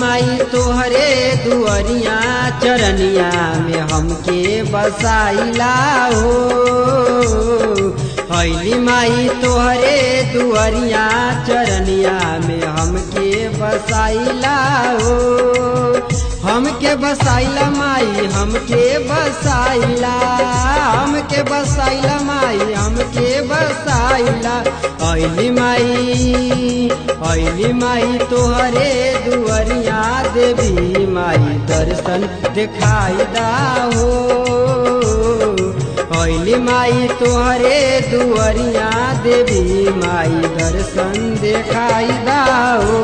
माई तोहरे दुअरिया चरनिया में हमके बसाइला हो। हईली माई तोहरे दुअरिया चरनिया में हमके बसाइला हो। हमके बसाइला माई हमके बसाइला, हमके बसाइला माई हमके बसाइला। अइली माई तोहरे दुअरिया देवी माई दर्शन दिखाई दा हो। अइली माई तोहरे दुअरिया देवी माई दर्शन दिखाई दा हो।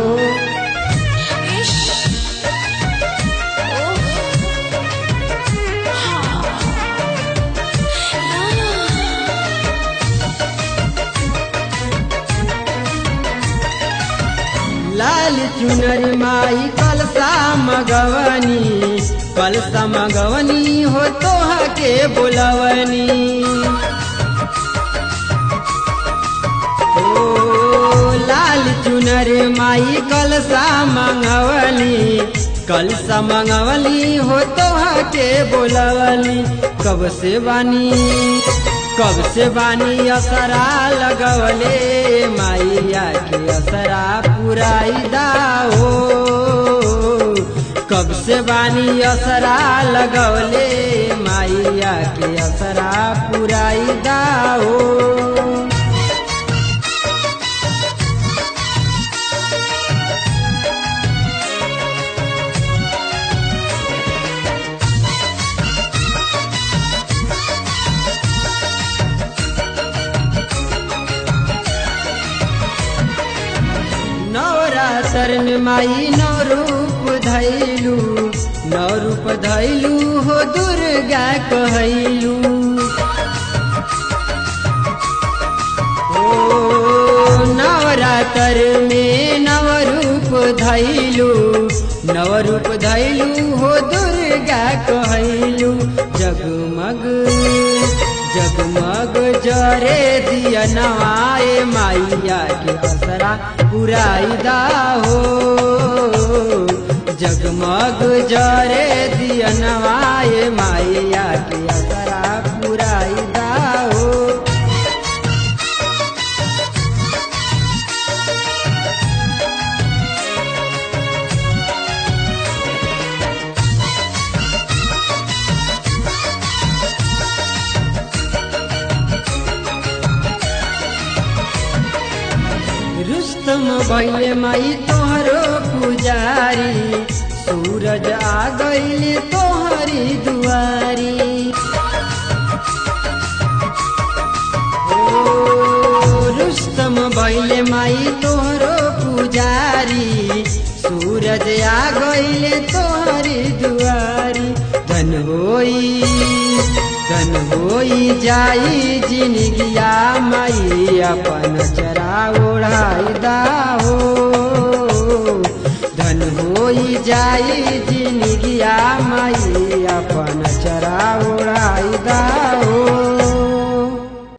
लाल चुनर माई कलसा मगवनी हो तोहा के बुलवनी। ओ लाल चुनर माई कलसा मंगवली हो तोहा के बुलवनी। कब से बानी असरा लगवले माइया के असरा पुराई दा हो। कब से बानी असरा लगवले माइया के असरा पुराई दा हो। शरण माई नौ रूप धैलू हो दुर्गा कहैलू। ओ नवरात्र में नव रूप धैलू हो दुर्गा कहैलू। जगमग जरे दिया नवाए माइया के असरा पुराई दा हो। जगमग जरे दिया नवाए माइया के असरा पुराई दा हो। रुस्तम भैले माई तोहरो पुजारी, सूरज आ गईले तोहरी दुआरी। ओ रुस्तम भैले माई तोहरो पुजारी, सूरज आ गईले तोहरी दुआरी। धन होई जाई जिनगिया माई अपन चरा ओढ़ाई दा हो। धन होई जाई जिनगिया माई अपन